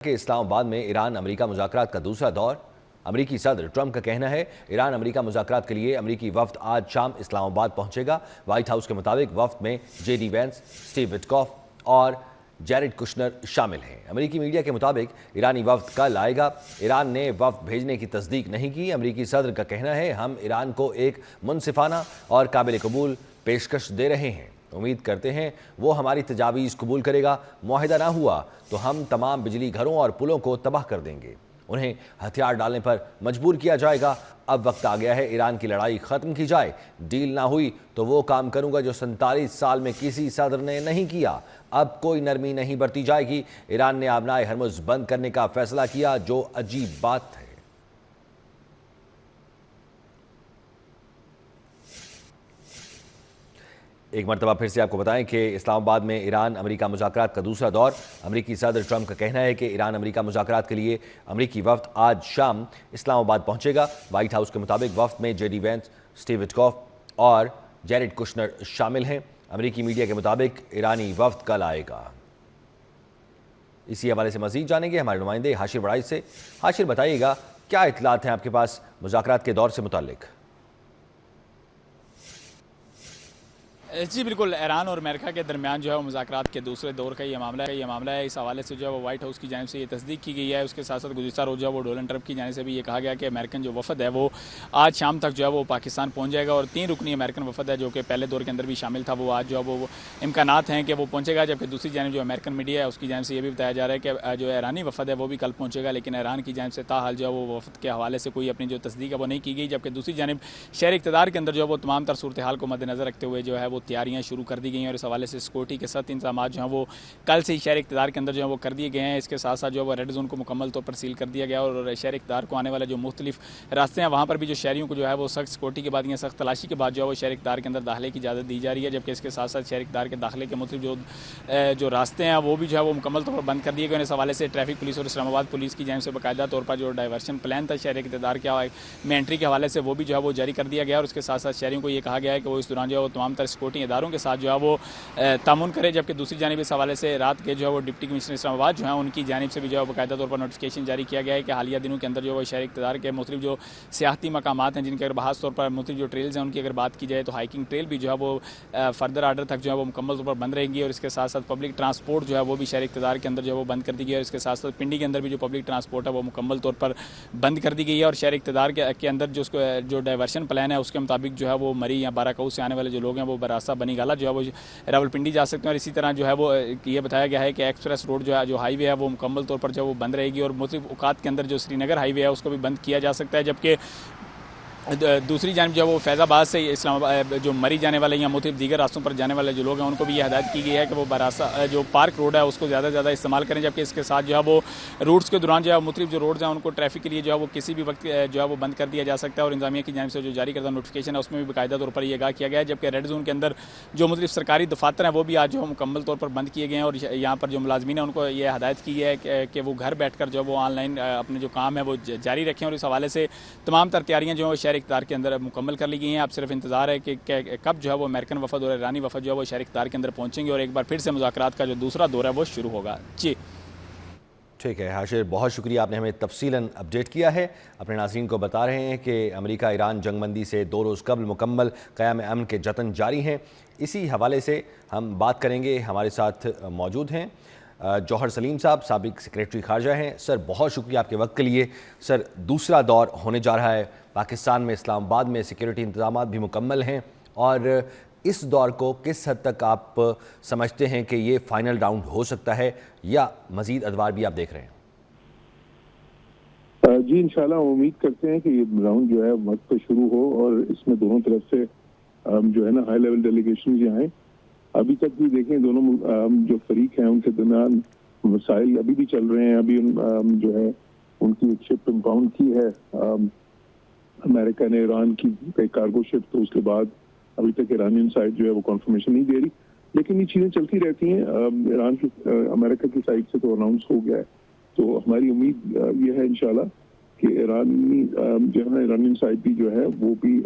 کہ اسلام آباد میں ایران امریکہ مذاکرات کا دوسرا دور۔ امریکی صدر ٹرمپ کا کہنا ہے ایران امریکہ مذاکرات کے لیے امریکی وفد آج شام اسلام آباد پہنچے گا۔ وائٹ ہاؤس کے مطابق وفد میں J D Vance, Steve Witkoff اور جیرڈ کشنر شامل ہیں۔ امریکی میڈیا کے مطابق ایرانی وفد کل آئے گا۔ ایران نے وفد بھیجنے کی تصدیق نہیں کی۔ امریکی صدر کا کہنا ہے ہم ایران کو ایک منصفانہ اور قابل قبول پیشکش دے رہے ہیں، امید کرتے ہیں وہ ہماری تجاویز قبول کرے گا۔ معاہدہ نہ ہوا تو ہم تمام بجلی گھروں اور پلوں کو تباہ کر دیں گے، انہیں ہتھیار ڈالنے پر مجبور کیا جائے گا۔ اب وقت آ گیا ہے ایران کی لڑائی ختم کی جائے۔ ڈیل نہ ہوئی تو وہ کام کروں گا جو 47 سال میں کسی صدر نے نہیں کیا۔ اب کوئی نرمی نہیں برتی جائے گی۔ ایران نے آبنائے ہرمز بند کرنے کا فیصلہ کیا، جو عجیب بات ہے۔ ایک مرتبہ پھر سے آپ کو بتائیں کہ اسلام آباد میں ایران امریکہ مذاکرات کا دوسرا دور۔ امریکی صدر ٹرمپ کا کہنا ہے کہ ایران امریکہ مذاکرات کے لیے امریکی وفد آج شام اسلام آباد پہنچے گا۔ وائٹ ہاؤس کے مطابق وفد میں J D Vance, Steve Witkoff اور جیرڈ کشنر شامل ہیں۔ امریکی میڈیا کے مطابق ایرانی وفد کل آئے گا۔ اسی حوالے سے مزید جانیں گے ہمارے نمائندے حاشر وڑائی سے۔ حاشر، بتائیے گا کیا اطلاعات ہیں آپ کے پاس مذاکرات کے دور سے متعلق؟ جی بالکل، ایران اور امریکہ کے درمیان جو ہے وہ مذاکرات کے دوسرے دور کا یہ معاملہ ہے۔ اس حوالے سے جو ہے وہ وائٹ ہاؤس کی جانب سے یہ تصدیق کی گئی ہے۔ اس کے ساتھ ساتھ گزشتہ روز جو ہے وہ ڈونلڈ ٹرمپ کی جانب سے بھی یہ کہا گیا کہ امریکن جو وفد ہے وہ آج شام تک جو ہے وہ پاکستان پہنچ جائے گا، اور 3 رکنی امریکن وفد ہے جو کہ پہلے دور کے اندر بھی شامل تھا، وہ آج جو ہے وہ امکانات ہیں کہ وہ پہنچے گا۔ جبکہ دوسری جانب جو امریکن میڈیا ہے اس کی جانب سے یہ بھی بتایا جا رہا ہے کہ جو ایرانی وفد ہے وہ بھی کل پہنچے گا، لیکن ایران کی جانب سے تاحال جو ہے وہ وفد کے حوالے سے کوئی اپنی جو تصدیق ہے وہ نہیں کی گئی۔ جبکہ دوسری جانب شہر اقتدار کے اندر جو ہے وہ تمام تر صورتحال کو مد نظر رکھتے ہوئے جو ہے وہ تیاریاں شروع کر دی گئی ہیں، اور اس حوالے سے سیکورٹی کے ساتھ انتظامات جو ہیں وہ کل سے ہی شہر اقتدار کے اندر جو ہے وہ کر دیے گئے ہیں۔ اس کے ساتھ ساتھ جو ہے وہ ریڈ زون کو مکمل طور پر سیل کر دیا گیا، اور شہر اقتدار کو آنے والے جو مختلف راستے ہیں وہاں پر بھی جو شہریوں کو جو ہے وہ سخت سیکورٹی کے بعد یا سخت تلاشی کے بعد جو ہے وہ شہر اقتدار کے اندر داخلے کی اجازت دی جا رہی ہے۔ جبکہ اس کے ساتھ ساتھ شہر اقتدار کے داخلے کے مختلف جو راستے ہیں وہ بھی جو ہے وہ مکمل طور پر بند کر دیے گئے ہیں۔ اس حوالے سے ٹریفک پولیس اور اسلام آباد پولیس کی جانب سے باقاعدہ طور پر جو ڈائیورشن پلان تھا شہر اقتدار کے میں انٹری کے حوالے سے وہ بھی جو ہے وہ جاری کر دیا گیا، اور اس کے ساتھ ساتھ شہریوں کو یہ کہا گیا ہے کہ وہ اس دوران جو ہے وہ تمام تر سیکورٹی اداروں کے ساتھ جو ہے وہ تعاون کرے۔ جبکہ دوسری جانب اس حوالے سے رات کے جو ہے وہ ڈپٹی کمشنر اسلام آباد جو ہیں ان کی جانب سے بھی جو ہے باقاعدہ طور پر نوٹیفیکیشن جاری کیا گیا ہے کہ حالیہ دنوں کے اندر جو ہے شہر اقتدار کے مختلف جو سیاحتی مقامات ہیں جن کے اگر خاص طور پر مختلف جو ٹریلز ہیں ان کی اگر بات کی جائے تو ہائیکنگ ٹریل بھی جو ہے وہ فردر آرڈر تک جو ہے وہ مکمل طور پر بند رہیں گی، اور اس کے ساتھ ساتھ پبلک ٹرانسپورٹ جو ہے وہ بھی شہر اقتدار کے اندر جو ہے وہ بند کر دی گئی ہے، اور اس کے ساتھ ساتھ پنڈی کے اندر بھی جو پبلک ٹرانسپورٹ ہے وہ مکمل طور پر بند کر دی گئی ہے۔ اور شہر اقتدار کے اندر جو ڈائیورشن پلان ہے اس کے مطابق جو ہے وہ مری یا بارہ کعو سے آنے والے جو لوگ ہیں وہ براستہ بنی گالا جو ہے وہ راولپنڈی جا سکتے ہیں، اور اسی طرح جو ہے وہ یہ بتایا گیا ہے کہ ایکسپریس روڈ جو ہائی وے ہے وہ مکمل طور پر جو وہ بند رہے گی، اور مختلف اوقات کے اندر جو سری نگر ہائی وے ہے اس کو بھی بند کیا جا سکتا ہے۔ جبکہ دوسری جانب جو ہے وہ فیض آباد سے اسلام آباد جو مری جانے والے یا مختلف دیگر راستوں پر جانے والے جو لوگ ہیں ان کو بھی یہ ہدایت کی گئی ہے کہ وہ براستہ جو پارک روڈ ہے اس کو زیادہ سے زیادہ استعمال کریں۔ جبکہ اس کے ساتھ جو ہے وہ روٹس کے دوران جو ہے مختلف جو روڈز ہیں ان کو ٹریفک کے لیے جو ہے وہ کسی بھی وقت جو ہے وہ بند کر دیا جا سکتا ہے، اور انتظامیہ کی جانب سے جو جاری کردہ نوٹیفیکیشن ہے اس میں بھی باقاعدہ طور پر یہ آگاہ کیا گیا ہے۔ جبکہ ریڈ زون کے اندر جو مختلف سرکاری دفاتر ہیں وہ بھی آج جو ہے مکمل طور پر بند کیے گئے ہیں، اور یہاں پر جو ملازمین ہیں ان کو یہ ہدایت کی ہے کہ وہ گھر بیٹھ کر جو وہ آن لائن اپنے جو کام ہے وہ جاری رکھیں، اور اس حوالے سے تمام تر تیاریاں جو ہیں شہر اقتدار کے اندر مکمل کر لی گئی ہیں۔ اب صرف انتظار ہے کہ کب جو ہے وہ امریکن وفد اور ایرانی وفد جو ہے وہ شہر اقتدار کے اندر پہنچیں گے، اور ایک بار پھر سے مذاکرات کا جو دوسرا دور ہے وہ شروع ہوگا۔ جی ٹھیک ہے حاشر، بہت شکریہ، آپ نے ہمیں تفصیلاً اپڈیٹ کیا ہے۔ اپنے ناظرین کو بتا رہے ہیں کہ امریکہ ایران جنگ بندی سے 2 روز قبل مکمل قیام امن کے جتن جاری ہیں۔ اسی حوالے سے ہم بات کریں گے، ہمارے ساتھ موجود ہیں جوہر سلیم صاحب، سابق سیکریٹری خارجہ ہیں۔ سر بہت شکریہ آپ کے وقت کے لیے۔ سر، دوسرا دور ہونے جا رہا ہے پاکستان میں، اسلام آباد میں سیکیورٹی انتظامات بھی مکمل ہیں، اور اس دور کو کس حد تک آپ سمجھتے ہیں کہ یہ فائنل راؤنڈ ہو سکتا ہے، یا مزید ادوار بھی آپ دیکھ رہے ہیں؟ جی انشاءاللہ امید کرتے ہیں کہ یہ راؤنڈ جو ہے وقت پہ شروع ہو، اور اس میں دونوں طرف سے جو ہے نا ہائی لیول ڈیلیگیشن جو ہیں، ابھی تک بھی دیکھیں دونوں جو فریق ہیں ان کے درمیان مسائل ابھی بھی چل رہے ہیں۔ ابھی جو ہے ان کی ایک شپ امپاؤنڈ کی ہے امریکہ نے ایران کی ایک کارگو شپ، تو اس کے بعد ابھی تک ایرانین سائڈ جو ہے وہ کنفرمیشن نہیں دے رہی، لیکن یہ چیزیں چلتی رہتی ہیں۔ ایران کی امریکہ کی سائڈ سے تو اناؤنس ہو گیا ہے، تو ہماری امید یہ ہے انشاءاللہ کہ ایرانی جو ہے ایرانین سائڈ بھی جو ہے وہ بھی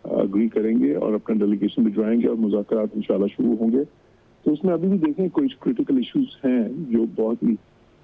اگری کریں گے اور اپنا ڈیلیگیشن بھجوائیں گے، اور مذاکرات انشاءاللہ شروع ہوں گے۔ تو اس میں ابھی بھی دیکھیں کچھ کرٹیکل ایشوز ہیں جو بہت ہی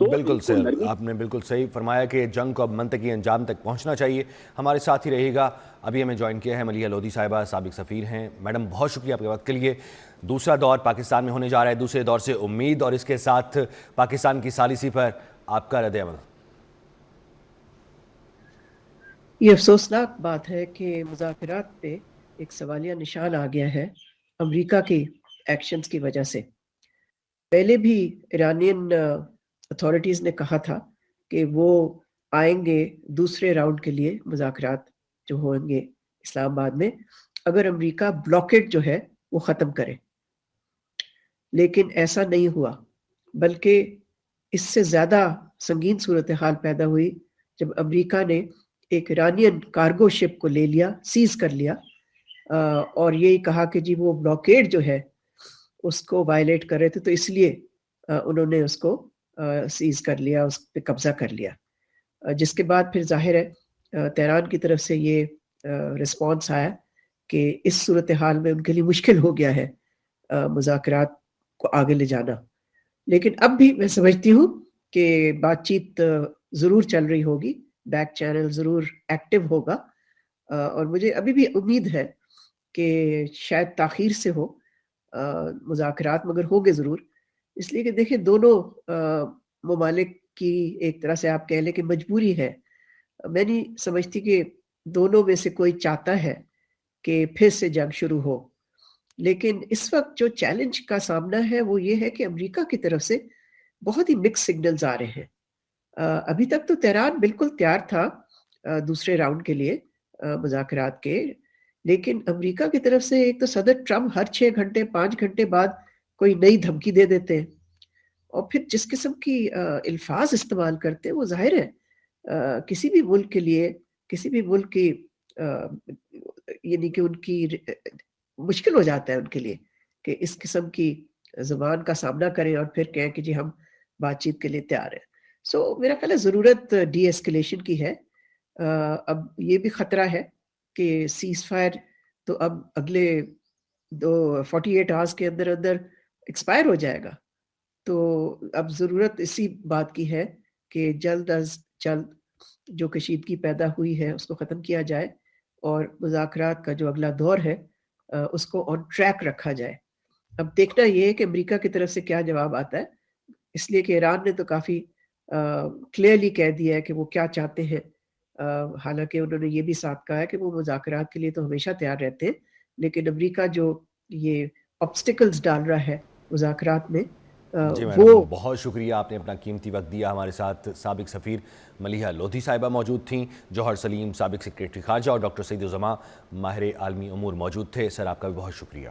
بالکل سر، آپ نے بالکل صحیح فرمایا کہ جنگ کو اب منطقی انجام تک پہنچنا چاہیے. ہمارے ساتھ ہی رہے گا. ابھی ہمیں جوائن کیا ہے ملیحہ لودھی صاحبہ، سابق سفیر ہیں. میڈم بہت شکریہ آپ کے وقت کے لیے. دوسرا دور پاکستان میں ہونے جا رہا ہے، دوسرے دور سے امید اور اس کے ساتھ پاکستان کی ثالثی پر آپ کا رد عمل. یہ افسوسناک بات ہے کہ مذاکرات پہ ایک سوالیہ نشان آ گیا ہے امریکہ کی ایکشنز کی وجہ سے. پہلے بھی ایرانین اتھارٹیز نے کہا تھا کہ وہ آئیں گے دوسرے راؤنڈ کے لیے مذاکرات جو ہوں گے اسلام آباد میں اگر امریکہ بلاکیڈ جو ہے وہ ختم کرے، لیکن ایسا نہیں ہوا، بلکہ اس سے زیادہ سنگین صورتحال پیدا ہوئی جب امریکہ نے ایک ایرانین کارگو شپ کو لے لیا، سیز کر لیا، اور یہی کہا کہ جی وہ بلاکیڈ جو ہے اس کو وائلیٹ کر رہے تھے تو اس لیے انہوں نے اس کو سیز کر لیا، اس پہ قبضہ کر لیا. جس کے بعد پھر ظاہر ہے تہران کی طرف سے یہ رسپانس آیا کہ اس صورتحال میں ان کے لیے مشکل ہو گیا ہے مذاکرات کو آگے لے جانا. لیکن اب بھی میں سمجھتی ہوں کہ بات چیت ضرور چل رہی ہوگی، بیک چینل ضرور ایکٹیو ہوگا، اور مجھے ابھی بھی امید ہے کہ شاید تاخیر سے ہو مذاکرات، مگر ہوگے ضرور. اس لیے کہ دیکھیں دونوں ممالک کی ایک طرح سے آپ کہہ لیں کہ مجبوری ہے. میں نہیں سمجھتی کہ دونوں میں سے کوئی چاہتا ہے کہ پھر سے جنگ شروع ہو، لیکن اس وقت جو چیلنج کا سامنا ہے وہ یہ ہے کہ امریکہ کی طرف سے بہت ہی مکس سگنلز آ رہے ہیں. ابھی تک تو تہران بالکل تیار تھا دوسرے راؤنڈ کے لیے مذاکرات کے، لیکن امریکہ کی طرف سے ایک تو صدر ٹرمپ ہر 6 گھنٹے 5 گھنٹے بعد کوئی نئی دھمکی دے دیتے ہیں، اور پھر جس قسم کی الفاظ استعمال کرتے ہیں وہ ظاہر ہے کسی بھی ملک کے لیے، کسی بھی ملک کی یعنی کہ ان کی مشکل ہو جاتا ہے ان کے لیے کہ اس قسم کی زبان کا سامنا کریں اور پھر کہیں کہ جی ہم بات چیت کے لیے تیار ہیں. سو میرا خیال ہے ضرورت ڈی ایسکلیشن کی ہے. اب یہ بھی خطرہ ہے کہ سیز فائر تو اب اگلے 48 آورز کے اندر اندر ایکسپائر ہو جائے گا، تو اب ضرورت اسی بات کی ہے کہ جلد از جلد جو کشیدگی پیدا ہوئی ہے اس کو ختم کیا جائے اور مذاکرات کا جو اگلا دور ہے اس کو آن ٹریک رکھا جائے. اب دیکھنا یہ ہے کہ امریکہ کی طرف سے کیا جواب آتا ہے، اس لیے کہ ایران نے تو کافی کلیئرلی کہہ دیا ہے کہ وہ کیا چاہتے ہیں. حالانکہ انہوں نے یہ بھی ساتھ کہا ہے کہ وہ مذاکرات کے لیے تو ہمیشہ تیار رہتے ہیں، لیکن امریکہ جو یہ آبسٹیکلز ڈال رہا ہے مذاکرات میں جی وہ میڈم بہت شکریہ، آپ نے اپنا قیمتی وقت دیا. ہمارے ساتھ سابق سفیر ملیحہ لودھی صاحبہ موجود تھیں، جوہر سلیم سابق سیکریٹری خارجہ اور ڈاکٹر سعید الزماں ماہر عالمی امور موجود تھے. سر آپ کا بھی بہت شکریہ.